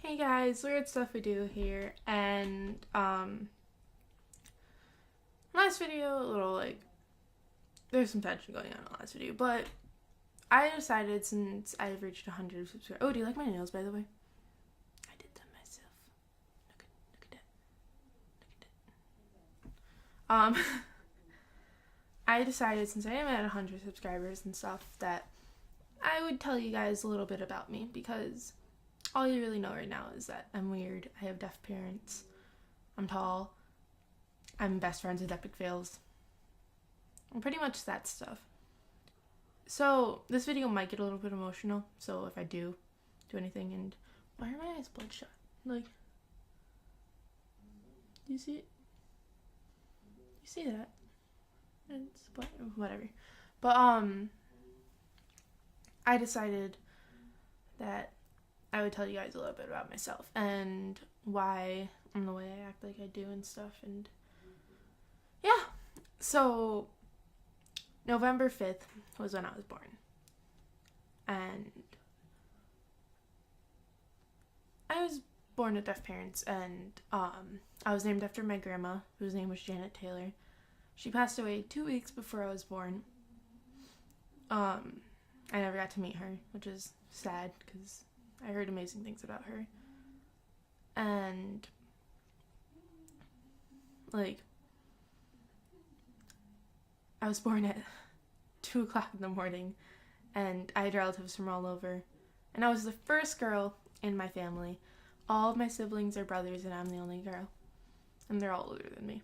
Hey guys, Weird Stuff We Do here, and last video, a little there's some tension going on in the last video, but I decided since I've reached 100 subscribers. Oh, do you like my nails, by the way? I did them myself. Look at that. I decided since I am at 100 subscribers and stuff that I would tell you guys a little bit about me, because all you really know right now is that I'm weird, I have deaf parents, I'm tall, I'm best friends with Epic Fails, and pretty much that stuff. So this video might get a little bit emotional, so if I do anything, and why are my eyes bloodshot? Like, do you see it? You see that? It's whatever. But I decided that I would tell you guys a little bit about myself and why I'm the way I act like I do and stuff. And yeah, so November 5th was when I was born. And I was born to deaf parents, and I was named after my grandma, whose name was Janet Taylor. She passed away 2 weeks before I was born. I never got to meet her, which is sad because I heard amazing things about her. And I was born at 2 o'clock in the morning, and I had relatives from all over, and I was the first girl in my family. All of my siblings are brothers, and I'm the only girl, and they're all older than me.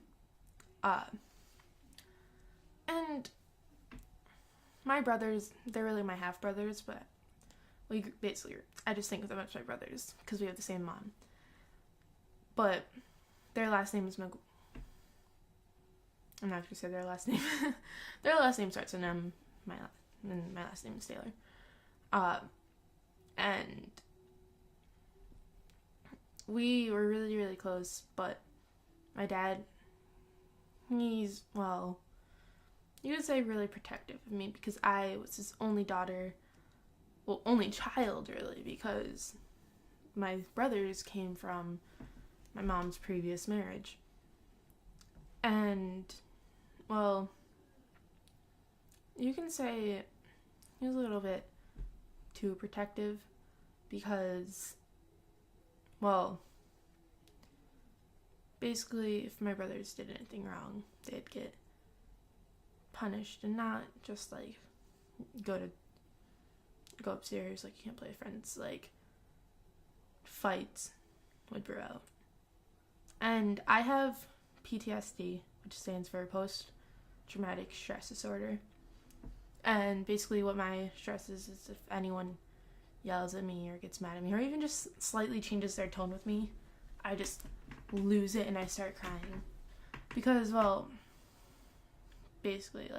And my brothers, they're really my half brothers, but I just think of them as my brothers because we have the same mom. But their last name is I'm not going to say their last name. Their last name starts in M. My last name is Taylor. And we were really, really close, but my dad, you would say really protective of me because I was his only daughter. Well, only child, really, because my brothers came from my mom's previous marriage. And, you can say he was a little bit too protective because, basically, if my brothers did anything wrong, they'd get punished, and not just, go upstairs, you can't play with friends, fights would brew out. And I have PTSD, which stands for post-traumatic stress disorder. And basically what my stress is if anyone yells at me or gets mad at me or even just slightly changes their tone with me, I just lose it and I start crying. Because, basically,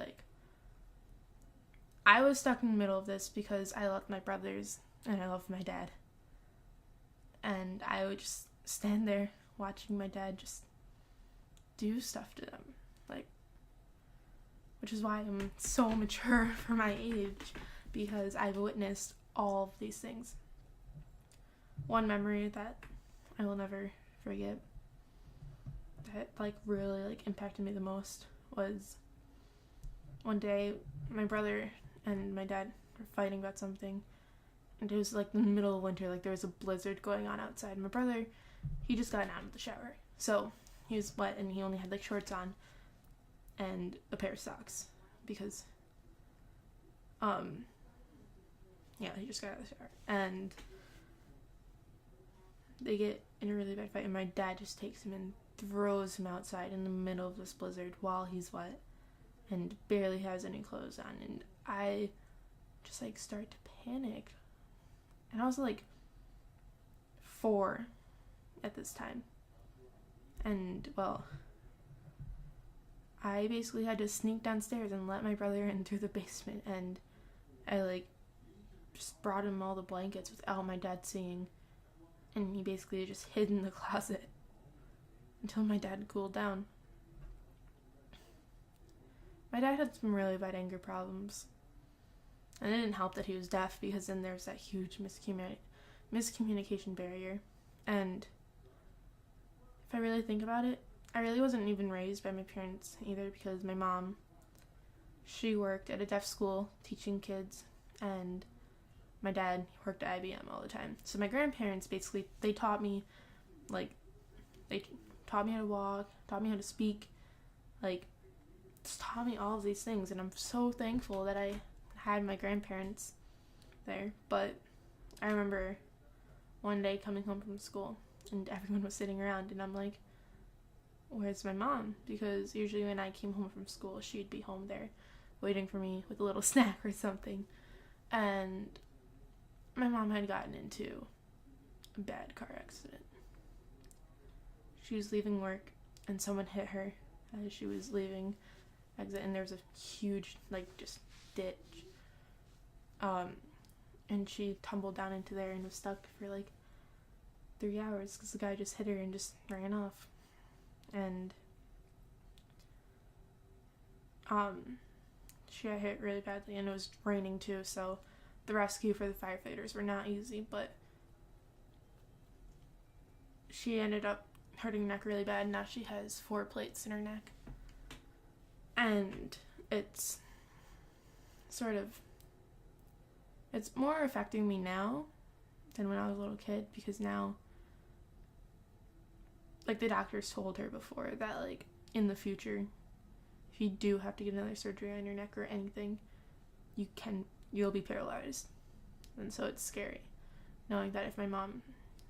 I was stuck in the middle of this because I loved my brothers and I loved my dad. And I would just stand there watching my dad just do stuff to them. Which is why I'm so mature for my age, because I've witnessed all of these things. One memory that I will never forget that really impacted me the most was one day my brother and my dad were fighting about something, and it was in the middle of winter, there was a blizzard going on outside. My brother, he just got out of the shower, so he was wet and he only had shorts on and a pair of socks because he just got out of the shower, and they get in a really bad fight, and my dad just takes him and throws him outside in the middle of this blizzard while he's wet and barely has any clothes on. And I just start to panic, and I was 4 at this time, and I basically had to sneak downstairs and let my brother in through the basement, and I just brought him all the blankets without my dad seeing, and he basically just hid in the closet until my dad cooled down. My dad had some really bad anger problems, and it didn't help that he was deaf, because then there's that huge miscommunication barrier, And if I really think about it, I really wasn't even raised by my parents either, because my mom, she worked at a deaf school teaching kids, and my dad worked at IBM all the time. So my grandparents basically, they taught me how to walk, taught me how to speak, like, just taught me all of these things, and I'm so thankful that I had my grandparents there. But I remember one day coming home from school, and everyone was sitting around, and I'm like, where's my mom? Because usually when I came home from school, she'd be home there waiting for me with a little snack or something. And my mom had gotten into a bad car accident. She was leaving work, and someone hit her as she was leaving exit, and there was a huge, just ditch. And she tumbled down into there and was stuck for 3 hours because the guy just hit her and just ran off. And she got hit really badly, and it was raining too, so the rescue for the firefighters were not easy, but she ended up hurting her neck really bad. Now she has 4 plates in her neck, and it's more affecting me now than when I was a little kid, because now, the doctors told her before that, in the future, if you do have to get another surgery on your neck or anything, you'll be paralyzed. And so it's scary knowing that if my mom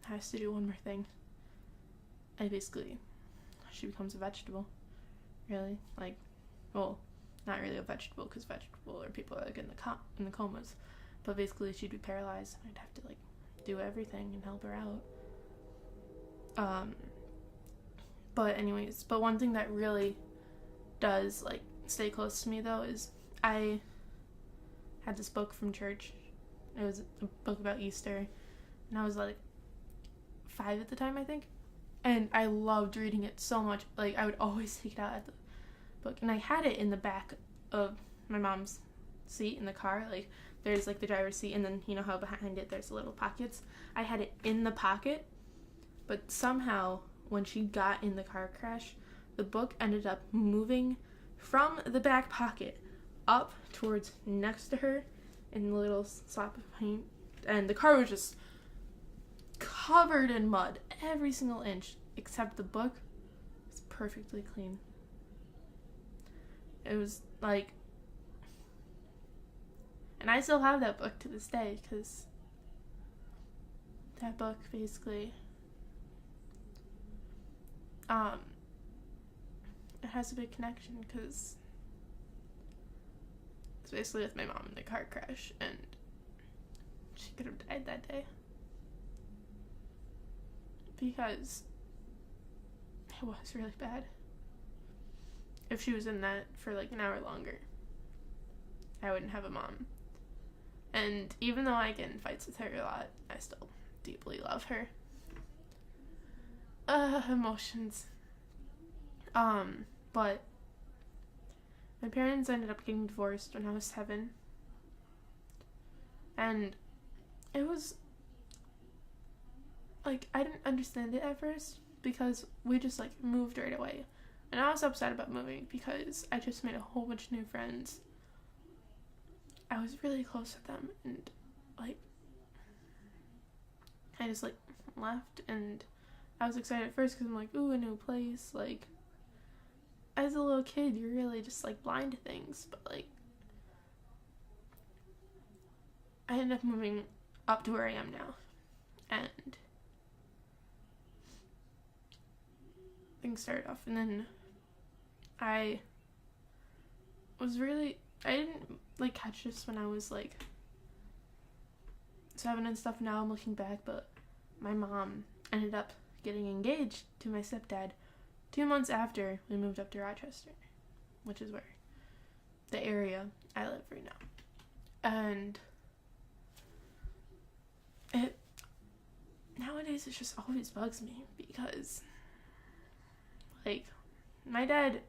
has to do one more thing, she becomes a vegetable, really. Well, not really a vegetable, because vegetable are people in the comas, but basically she'd be paralyzed, and I'd have to do everything and help her out. But one thing that really does stay close to me though is I had this book from church. It was a book about Easter, and I was 5 at the time, I think, and I loved reading it so much. I would always take it out at the book, and I had it in the back of my mom's seat in the car. There's the driver's seat, and then you know how behind it there's little pockets. I had it in the pocket, but somehow when she got in the car crash, the book ended up moving from the back pocket up towards next to her in the little slap of paint, and the car was just covered in mud, every single inch, except the book was perfectly clean. It was and I still have that book to this day, because that book basically, it has a big connection, because it's basically with my mom in the car crash, and she could have died that day, because it was really bad. If she was in that for an hour longer, I wouldn't have a mom. And even though I get in fights with her a lot, I still deeply love her. Emotions. But my parents ended up getting divorced when I was 7. And it was, I didn't understand it at first, because we just, moved right away. And I was upset about moving, because I just made a whole bunch of new friends. I was really close with them, and, I just, left, and I was excited at first, because I'm ooh, a new place, as a little kid, you're really just, blind to things, but, I ended up moving up to where I am now, and things started off, and then I didn't catch this when I was 7 and stuff. Now I'm looking back, but my mom ended up getting engaged to my stepdad 2 months after we moved up to Rochester, which is where the area I live right now. And nowadays it just always bugs me, because my dad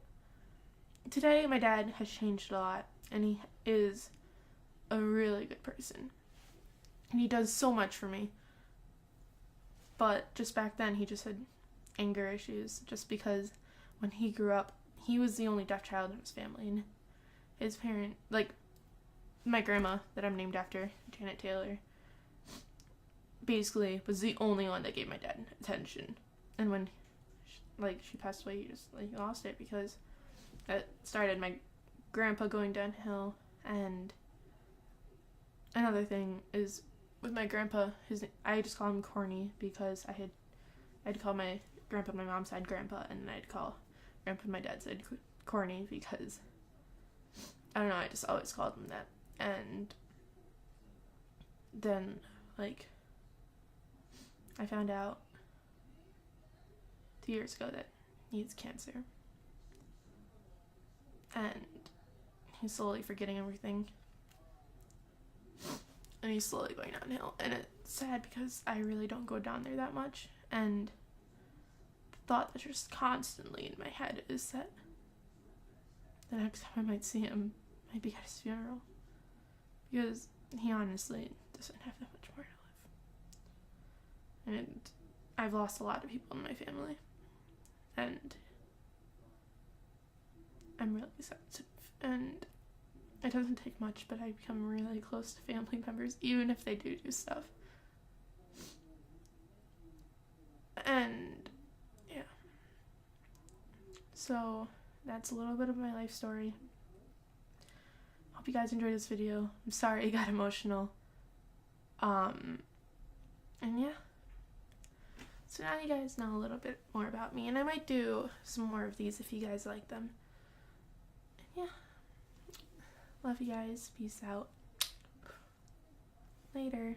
has changed a lot, and he is a really good person, and he does so much for me, But just back then, he just had anger issues, just because when he grew up, he was the only deaf child in his family, and his parent, like, my grandma, that I'm named after, Janet Taylor, basically was the only one that gave my dad attention. And when, she passed away, he just, lost it, because it started my grandpa going downhill. And another thing is, with my grandpa, I just call him Corny, because I'd call my grandpa, my mom's side, Grandpa, and then I'd call grandpa, my dad's side, Corny, because I don't know, I just always called him that. And then, I found out 2 years ago that he has cancer. And he's slowly forgetting everything. And he's slowly going downhill. And it's sad because I really don't go down there that much. And the thought that's just constantly in my head is that the next time I might see him might be at his funeral. Because he honestly doesn't have that much more to live. And I've lost a lot of people in my family. And I'm really sensitive. And it doesn't take much, but I become really close to family members, even if they do stuff. And, yeah. So, that's a little bit of my life story. Hope you guys enjoyed this video. I'm sorry it got emotional. And yeah. So now you guys know a little bit more about me, and I might do some more of these if you guys like them. And yeah. Love you guys. Peace out. Later.